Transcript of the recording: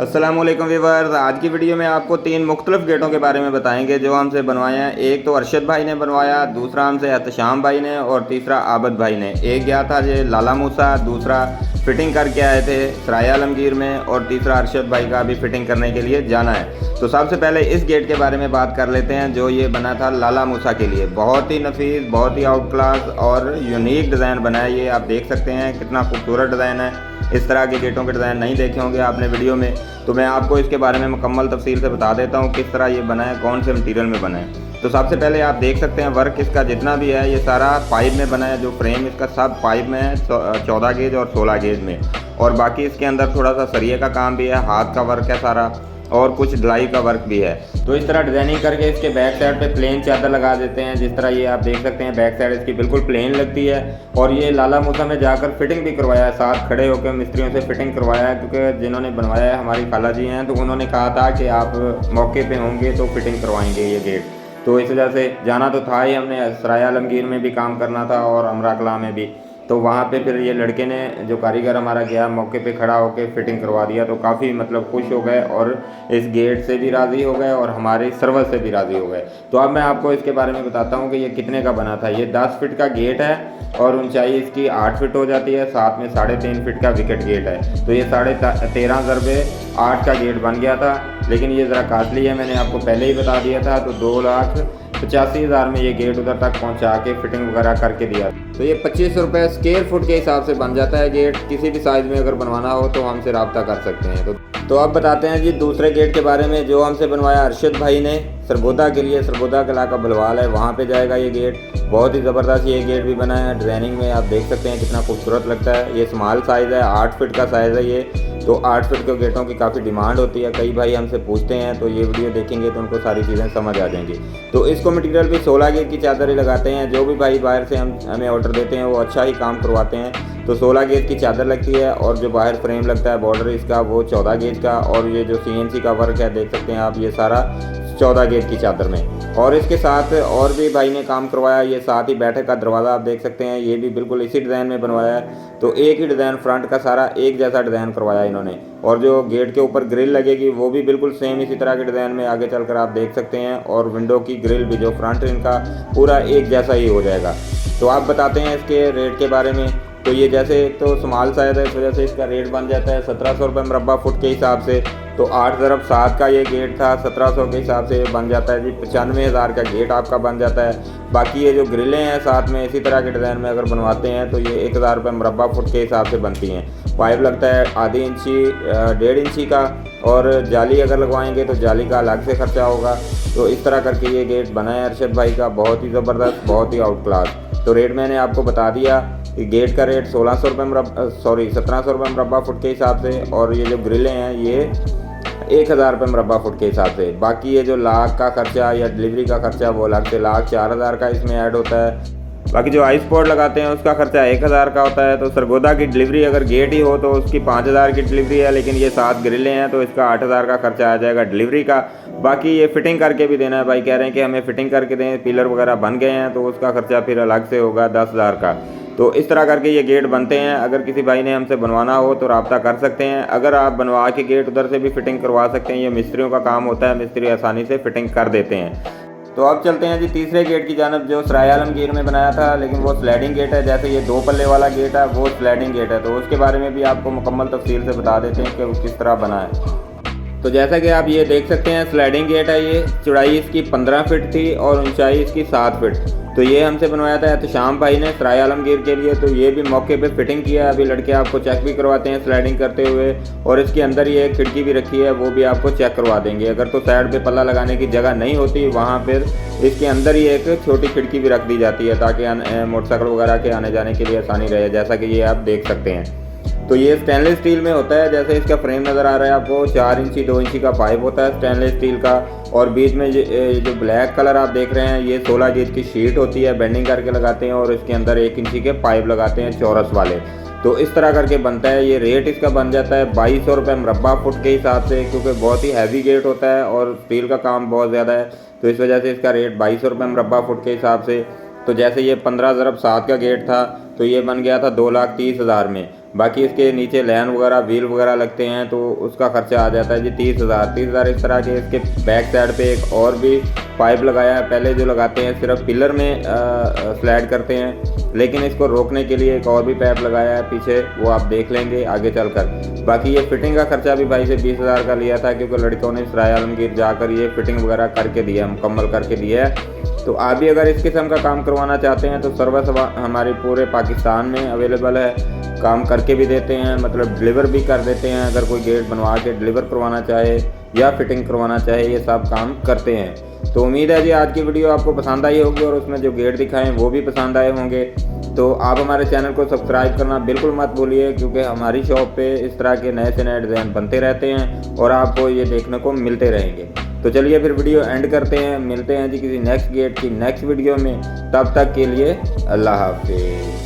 अस्सलामुअलैकुम व्यूअर्स। आज की वीडियो में आपको 3 मुख्तलिफ गेटों के बारे में बताएंगे जो हमसे बनवाए हैं। एक तो अरशद भाई ने बनवाया, दूसरा हमसे एहतशाम भाई ने और तीसरा आबद भाई ने। एक गया था ये लाला मूसा, दूसरा फिटिंग करके आए थे सराय आलमगीर में और तीसरा अरशद भाई का अभी फिटिंग करने के लिए जाना है। तो सबसे पहले इस गेट के बारे में बात कर लेते हैं जो ये बना था लाला मूसा के लिए। बहुत ही नफीस, बहुत ही आउट क्लास और यूनिक डिज़ाइन बना है। ये आप देख सकते हैं कितना खूबसूरत डिज़ाइन है। इस तरह के गेटों के डिज़ाइन नहीं देखे होंगे आपने वीडियो में, तो मैं आपको इसके बारे में मुकम्मल तफसील से बता देता हूँ किस तरह ये बना है, कौन से मटीरियल में बना है। तो सबसे पहले आप देख सकते हैं वर्क इसका जितना भी है ये सारा पाइप में बना है। जो फ्रेम इसका सब पाइप में है, 14 गेज और 16 गेज में। और बाकी इसके अंदर थोड़ा सा सरिये का काम भी है, हाथ का वर्क है सारा और कुछ ढलाई का वर्क भी है। तो इस तरह डिज़ाइनिंग करके इसके बैक साइड पे प्लेन चादर लगा देते हैं। जिस तरह ये आप देख सकते हैं बैक साइड इसकी बिल्कुल प्लेन लगती है। और ये लाला मूसा में जाकर फिटिंग भी करवाया है, साथ खड़े होकर मिस्त्रियों से फिटिंग करवाया है, क्योंकि जिन्होंने बनवाया है हमारी खाला जी हैं, तो उन्होंने कहा था कि आप मौके पर होंगे तो फिटिंग करवाएँगे ये गेट। तो इस वजह से जाना तो था ही, हमने सराय आलमगीर में भी काम करना था और अमरा कला में भी। तो वहाँ पे फिर ये लड़के ने, जो कारीगर हमारा गया, मौके पे खड़ा होकर फिटिंग करवा दिया। तो काफ़ी मतलब खुश हो गए और इस गेट से भी राज़ी हो गए और हमारी सर्विस से भी राज़ी हो गए। तो अब मैं आपको इसके बारे में बताता हूँ कि ये कितने का बना था। ये 10 फीट का गेट है और ऊंचाई इसकी 8 फीट हो जाती है, साथ में 3.5 फीट का विकेट गेट है। तो ये 13.5 ज़रबे 8 का गेट बन गया था। लेकिन ये ज़रा कास्टली है, मैंने आपको पहले ही बता दिया था। तो 2,85,000 में ये गेट उधर तक पहुंचा के फिटिंग वगैरह करके दिया। तो ये 25 रुपये स्क्वायर फुट के हिसाब से बन जाता है गेट। किसी भी साइज़ में अगर बनवाना हो तो हमसे रब्ता कर सकते हैं। तो अब बताते हैं जी दूसरे गेट के बारे में जो हमसे बनवाया अरशद भाई ने सरगोदा के लिए। सरगोदा का इलाका भलवाल है, वहाँ पे जाएगा ये गेट। बहुत ही ज़बरदस्त ये गेट भी बना है। डिज़ाइनिंग में आप देख सकते हैं कितना खूबसूरत लगता है। ये स्मॉल साइज़ है, 8 फीट का साइज़ है ये। तो 8 फीट के गेटों की काफ़ी डिमांड होती है, कई भाई हमसे पूछते हैं, तो ये वीडियो देखेंगे तो उनको सारी चीज़ें समझ आ जाएंगी। तो इसको मटेरियल भी 16 गेज की चादर ही लगाते हैं। जो भी भाई बाहर से हमें ऑर्डर देते हैं वो अच्छा ही काम करवाते हैं। तो 16 गेज की चादर लगती है और जो बाहर फ्रेम लगता है बॉर्डर इसका वो 14 गेज का। और ये जो CNC का वर्क है देख सकते हैं आप, ये सारा 14 गेज की चादर में। और इसके साथ और भी भाई ने काम करवाया। ये साथ ही बैठक का दरवाज़ा आप देख सकते हैं, ये भी बिल्कुल इसी डिज़ाइन में बनवाया है। तो एक ही डिज़ाइन, फ्रंट का सारा एक जैसा डिज़ाइन करवाया इन्होंने। और जो गेट के ऊपर ग्रिल लगेगी वो भी बिल्कुल सेम इसी तरह के डिज़ाइन में आगे चलकर आप देख सकते हैं। और विंडो की ग्रिल भी जो फ्रंट इनका पूरा एक जैसा ही हो जाएगा। तो आप बताते हैं इसके रेट के बारे में। तो ये जैसे तो स्मॉल साइज़ है, इस वजह से इसका रेट बन जाता है 1700 रुपये मुरब्बा फुट के हिसाब से। तो 8 × 7 का ये गेट था, 1700 के हिसाब से बन जाता है जी 95,000 का गेट आपका बन जाता है। बाकी ये जो ग्रिलें हैं साथ में इसी तरह के डिज़ाइन में अगर बनवाते हैं तो ये 1,000 रुपये मुरब्बा फुट के हिसाब से बनती हैं। पाइप लगता है आधी इंची 1.5 इंची का। और जाली अगर लगवाएंगे तो जाली का अलग से खर्चा होगा। तो इस तरह करके ये गेट बना है अरशद भाई का, बहुत ही ज़बरदस्त, बहुत ही आउट क्लास। तो रेट मैंने आपको बता दिया कि गेट का रेट 1700 रुपये मुरब्बा फुट के हिसाब से। और ये जो ग्रिलें हैं ये 1,000 रुपये मुरब्बा फुट के हिसाब से। बाकी ये जो लाख का खर्चा या डिलीवरी का खर्चा वो अलग से 1,04,000 का इसमें ऐड होता है। बाकी जो आई स्पॉट लगाते हैं उसका खर्चा 1,000 का होता है। तो सरगोदा की डिलीवरी अगर गेट ही हो तो उसकी 5,000 की डिलीवरी है, लेकिन ये 7 ग्रिलें हैं तो इसका 8,000 का खर्चा आ जाएगा डिलीवरी का। बाकी ये फिटिंग करके भी देना है, भाई कह रहे हैं कि हमें फिटिंग करके दें, पिलर वगैरह बन गए हैं तो उसका खर्चा फिर अलग से होगा 10,000 का। तो इस तरह करके ये गेट बनते हैं। अगर किसी भाई ने हमसे बनवाना हो तो रब्ता कर सकते हैं। अगर आप बनवा के गेट उधर से भी फिटिंग करवा सकते हैं, ये मिस्त्रियों का काम होता है, मिस्त्री आसानी से फिटिंग कर देते हैं। तो अब चलते हैं जी तीसरे गेट की जानब जो सराय आलमगीर में बनाया था, लेकिन वो स्लाइडिंग गेट है। जैसे ये 2 पल्ले वाला गेट है वो स्लाइडिंग गेट है। तो उसके बारे में भी आपको मुकम्मल तफसील से बता देते हैं कि वो किस तरह बना है। तो जैसा कि आप ये देख सकते हैं स्लाइडिंग गेट है। ये चौड़ाई इसकी 15 फीट थी और ऊंचाई इसकी 7 फीट। तो ये हमसे बनवाया था एहतशाम भाई ने सराय आलमगीर के लिए। तो ये भी मौके पे फिटिंग किया है। अभी लड़के आपको चेक भी करवाते हैं स्लाइडिंग करते हुए। और इसके अंदर ये एक खिड़की भी रखी है, वो भी आपको चेक करवा देंगे। अगर तो साइड पे पल्ला लगाने की जगह नहीं होती वहाँ पर इसके अंदर ही एक छोटी खिड़की भी रख दी जाती है ताकि मोटरसाइकिल वगैरह के आने जाने के लिए आसानी रहे, जैसा कि ये आप देख सकते हैं। तो ये स्टेनलेस स्टील में होता है। जैसे इसका फ्रेम नज़र आ रहा है आपको, 4 इंची 2 इंची का पाइप होता है स्टेनलेस स्टील का। और बीच में जो ब्लैक कलर आप देख रहे हैं ये 16 गेज की शीट होती है, बेंडिंग करके लगाते हैं और इसके अंदर 1 इंची के पाइप लगाते हैं चौरस वाले। तो इस तरह करके बनता है। ये रेट इसका बन जाता है 2,200 रुपये मुरब्बा फुट के हिसाब से, क्योंकि बहुत ही हैवी गेट होता है और स्टील का काम बहुत ज़्यादा है। तो इस वजह से इसका रेट 2,200 रुपये मुरब्बा फुट के हिसाब से। तो जैसे ये 15 × 7 का गेट था तो ये बन गया था 2,30,000 में। बाकी इसके नीचे लैन वगैरह व्हील वगैरह लगते हैं तो उसका खर्चा आ जाता है जी 30,000। इस तरह के इसके बैक साइड पे एक और भी पाइप लगाया है। पहले जो लगाते हैं सिर्फ पिलर में स्लाइड करते हैं, लेकिन इसको रोकने के लिए एक और भी पाइप लगाया है पीछे, वो आप देख लेंगे आगे चलकर। बाकी ये फिटिंग का खर्चा भी भाई से 20,000 का लिया था, क्योंकि लड़कों ने सराय आलमगीर जाकर ये फिटिंग वगैरह करके दिया, मुकम्मल करके दिया है। तो आप भी अगर इस किस्म का काम करवाना चाहते हैं तो सर्विस हमारी पूरे पाकिस्तान में अवेलेबल है, काम करके भी देते हैं, मतलब डिलीवर भी कर देते हैं। अगर कोई गेट बनवा के डिलीवर करवाना चाहे या फिटिंग करवाना चाहे, ये सब काम करते हैं। तो उम्मीद है जी आज की वीडियो आपको पसंद आई होगी और उसमें जो गेट दिखाएं वो भी पसंद आए होंगे। तो आप हमारे चैनल को सब्सक्राइब करना बिल्कुल मत भूलिए, क्योंकि हमारी शॉप पे इस तरह के नए से नए डिज़ाइन बनते रहते हैं और आपको ये देखने को मिलते रहेंगे। तो चलिए फिर वीडियो एंड करते हैं, मिलते हैं जी किसी नेक्स्ट गेट की नेक्स्ट वीडियो में। तब तक के लिए अल्लाह हाफिज़।